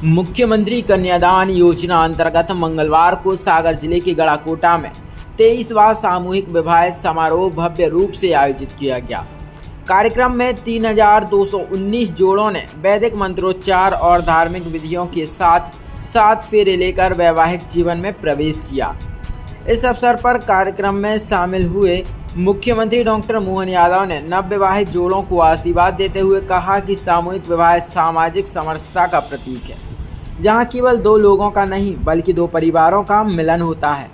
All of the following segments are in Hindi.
मुख्यमंत्री कन्यादान योजना अंतर्गत मंगलवार को सागर जिले के गढ़ाकोटा में 23वां सामूहिक विवाह समारोह भव्य रूप से आयोजित किया गया। कार्यक्रम में 3219 जोड़ों ने वैदिक मंत्रोच्चार और धार्मिक विधियों के साथ 7 फेरे लेकर वैवाहिक जीवन में प्रवेश किया। इस अवसर पर कार्यक्रम में शामिल हुए मुख्यमंत्री डॉक्टर मोहन यादव ने नवविवाहित जोड़ों को आशीर्वाद देते हुए कहा कि सामूहिक विवाह सामाजिक समरसता का प्रतीक है, जहां केवल 2 लोगों का नहीं बल्कि 2 परिवारों का मिलन होता है।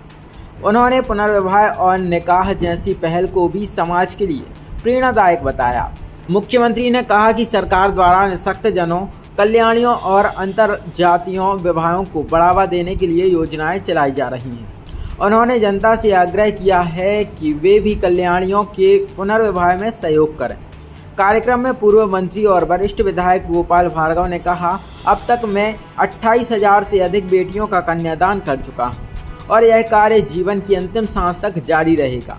उन्होंने पुनर्विवाह और निकाह जैसी पहल को भी समाज के लिए प्रेरणादायक बताया। मुख्यमंत्री ने कहा कि सरकार द्वारा निःशक्त जनों, कल्याणियों और अंतर जातीयों विवाहों को बढ़ावा देने के लिए योजनाएं चलाई जा रही हैं। उन्होंने जनता से आग्रह किया है कि वे भी कल्याणियों के पुनर्विवाह में सहयोग करें। कार्यक्रम में पूर्व मंत्री और वरिष्ठ विधायक गोपाल भार्गव ने कहा, अब तक मैं 28,000 से अधिक बेटियों का कन्यादान कर चुका हूं और यह कार्य जीवन की अंतिम सांस तक जारी रहेगा।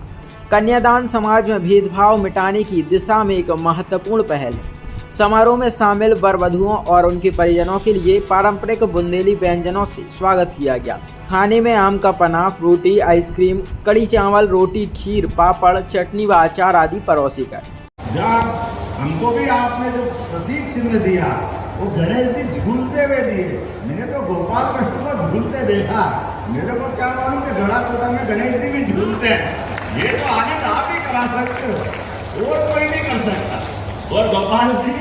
कन्यादान समाज में भेदभाव मिटाने की दिशा में एक महत्वपूर्ण पहल है। समारोह में शामिल वर-वधुओं और उनके परिजनों के लिए पारंपरिक बुंदेली व्यंजनों से स्वागत किया गया। खाने में आम का पनाफ, रोटी, आइसक्रीम, कड़ी चावल, रोटी, खीर, पापड़, चटनी व अचार आदि परोसे गए। जहाँ हमको भी आपने जो प्रतीक चिन्ह दिया वो गणेश जी झूलते हुए दिए। मैंने तो गोपाल कृष्ण को झूलते देखा, मेरे को क्या मालूम कि गढ़ाकोटा में गणेश जी भी झूलते हैं। ये तो आनंद आप ही करा सकते हो और कोई नहीं कर सकता। और गोपाल जी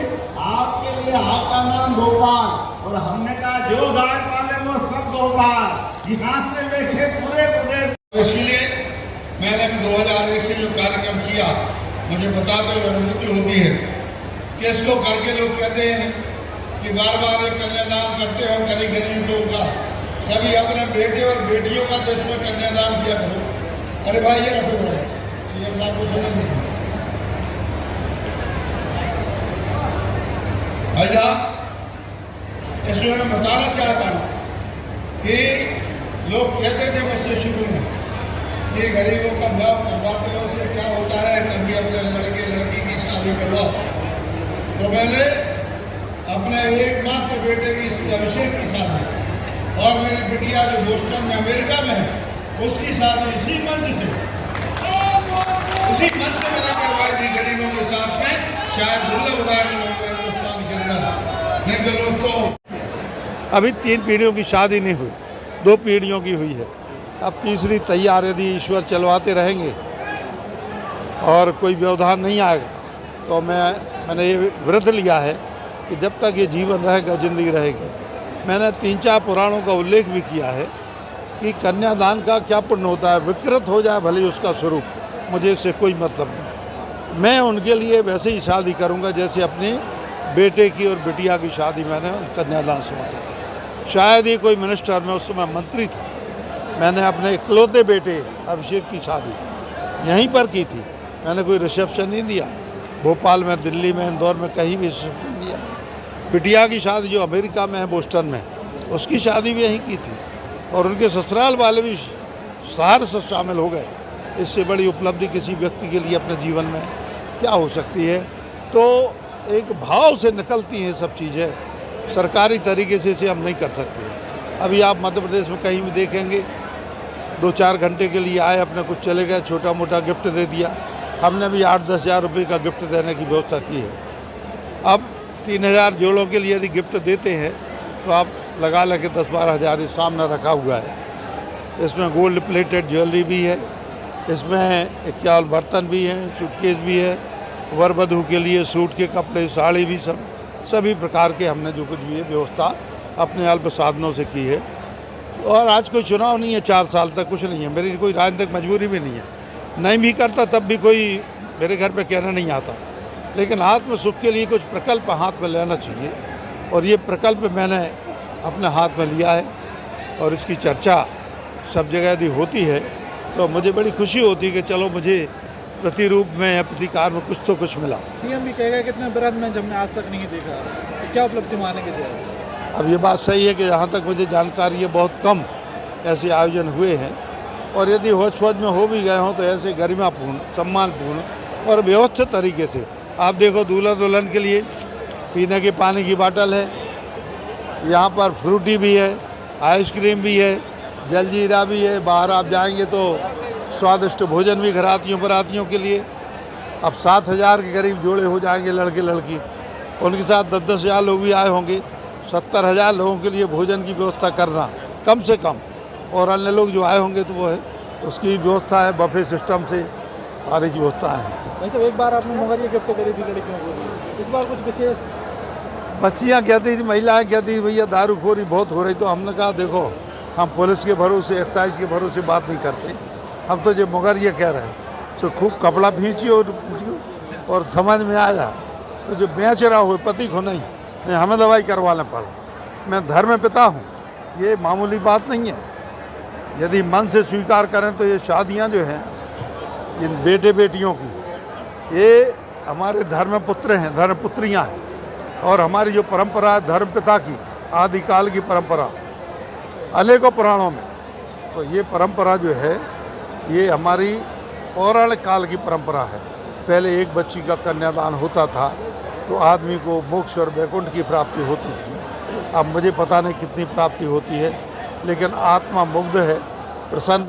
आपके लिए आपका नाम गोपाल, और हमने कहा जो गाय पाले वो सब गोपाल, यहाँ से लेके पूरे प्रदेश। इसलिए मैंने 2001 से जो कार्यक्रम किया, मुझे बताते हुए अनुभूति होती है कि इसको करके लोग कहते हैं कि बार बार एक कन्यादान करते हो, कभी गरीबों का, कभी अपने बेटे और बेटियों का, तो इसमें कन्यादान किया करो। अरे भाई ये रखो भाई, ये बात को सुनो भैया, इसमें मैं बताना चाहता हूँ कि लोग कहते थे मुझसे शुरू में कि गरीबों का ब्याह करवाते हो, उससे क्या होता है, कभी अपने लड़के लड़की की शादी करवाओ। तो मैंने अपने एकमात्र बेटे की अभिषेक की शादी और मेरी बिटिया जो बोस्टन में अमेरिका में है उसकी शादी इसी मंच से मैंने करवाई थी गरीबों के साथ में। शायद दुर्लभ उदाहरण नहीं तो लोग तो अभी 3 पीढ़ियों की शादी नहीं हुई, 2 पीढ़ियों की हुई है। अब तीसरी तैयार यदि ईश्वर चलवाते रहेंगे और कोई व्यवधान नहीं आएगा तो मैंने ये व्रत लिया है कि जब तक ये जीवन रहेगा, जिंदगी रहेगी। मैंने 3-4 पुराणों का उल्लेख भी किया है कि कन्यादान का क्या पुण्य होता है। विकृत हो जाए भले उसका स्वरूप, मुझे इससे कोई मतलब नहीं। मैं उनके लिए वैसे ही शादी करूँगा जैसे अपने बेटे की और बिटिया की शादी मैंने कन्यादान संभाली। शायद ही कोई मिनिस्टर, में उस समय मंत्री था, मैंने अपने इकलौते बेटे अभिषेक की शादी यहीं पर की थी। मैंने कोई रिसेप्शन नहीं दिया, भोपाल में, दिल्ली में, इंदौर में कहीं भी रिसेप्शन दिया। बिटिया की शादी जो अमेरिका में है, बोस्टन में, उसकी शादी भी यहीं की थी और उनके ससुराल वाले भी शहर से शामिल हो गए। इससे बड़ी उपलब्धि किसी व्यक्ति के लिए अपने जीवन में क्या हो सकती है। तो एक भाव से निकलती हैं सब चीज़ें, सरकारी तरीके से इसे हम नहीं कर सकते। अभी आप मध्य प्रदेश में कहीं भी देखेंगे 2-4 घंटे के लिए आए, अपने कुछ चले गए, छोटा मोटा गिफ्ट दे दिया। हमने भी 8-10 हज़ार रुपये का गिफ्ट देने की व्यवस्था की है। अब 3,000 जोड़ों के लिए यदि गिफ्ट देते हैं तो आप लगा लें कि 10-12 हज़ार ये सामने रखा हुआ है। इसमें गोल्ड प्लेटेड ज्वेलरी भी है, इसमें 51 बर्तन भी हैं, सूटकेस भी है, वर-वधू के लिए सूट के कपड़े, साड़ी भी, सभी प्रकार के हमने जो कुछ भी है व्यवस्था अपने अल्प साधनों से की है। और आज कोई चुनाव नहीं है, 4 साल तक कुछ नहीं है, मेरी कोई राजनीतिक मजबूरी भी नहीं है, नहीं भी करता तब भी कोई मेरे घर पे कहना नहीं आता। लेकिन आत्म सुख के लिए कुछ प्रकल्प हाथ में लेना चाहिए और ये प्रकल्प मैंने अपने हाथ में लिया है और इसकी चर्चा सब जगह यदि होती है तो मुझे बड़ी खुशी होती है कि चलो मुझे प्रतिरूप में या प्रतिकार में कुछ तो कुछ मिला। सीएम भी कहेगा कितने बरस में जब मैं आज तक नहीं देखा, तो क्या उपलब्धि मानेंगे सर? अब ये बात सही है कि जहाँ तक मुझे जानकारी है बहुत कम ऐसे आयोजन हुए हैं और यदि होश में हो भी गए हों तो ऐसे गरिमापूर्ण, सम्मानपूर्ण और व्यवस्थित तरीके से। आप देखो दूल्हा दुल्हन के लिए पीने के पानी की बोतल है, यहाँ पर फ्रूटी भी है, आइसक्रीम भी है, जलजीरा भी है। बाहर आप जाएंगे तो स्वादिष्ट भोजन भी घरातियों बरातियों के लिए। अब 7,000 के करीब जोड़े हो जाएंगे लड़के लड़की, उनके साथ 10-10 हज़ार लोग भी आए होंगे। 70,000 लोगों के लिए भोजन की व्यवस्था करना कम से कम, और अन्य लोग जो आए होंगे तो वो है उसकी व्यवस्था है, बफे सिस्टम से सारी व्यवस्था है। भाई साहब, एक बार आपने मुगरिया गिफ्ट करी थी लड़कियों को, इस बार कुछ विशेष? बच्चियाँ कहती थी, महिलाएं कहती थी भैया दारूखोरी बहुत हो रही, तो हमने कहा देखो हम पुलिस के भरोसे, एक्साइज के भरोसे बात नहीं करते, हम तो जो मुगरिया कह रहे हैं सो खूब कपड़ा खींचिए और समझ में आया तो जो बेच रहा हो पति को नहीं हमें दवाई करवाना पड़ा। मैं धर्म पिता हूँ, ये मामूली बात नहीं है। यदि मन से स्वीकार करें तो ये शादियाँ जो हैं इन बेटे बेटियों की, ये हमारे धर्म पुत्र हैं, धर्म पुत्रियाँ हैं, और हमारी जो परंपरा है धर्म पिता की, आदिकाल की परंपरा अनेकों पुराणों में, तो ये परंपरा जो है ये हमारी पौराणिक काल की परंपरा है। पहले एक बच्ची का कन्यादान होता था तो आदमी को मोक्ष और वैकुंठ की प्राप्ति होती थी। अब मुझे पता नहीं कितनी प्राप्ति होती है, लेकिन आत्मा मुग्ध है, प्रसन्न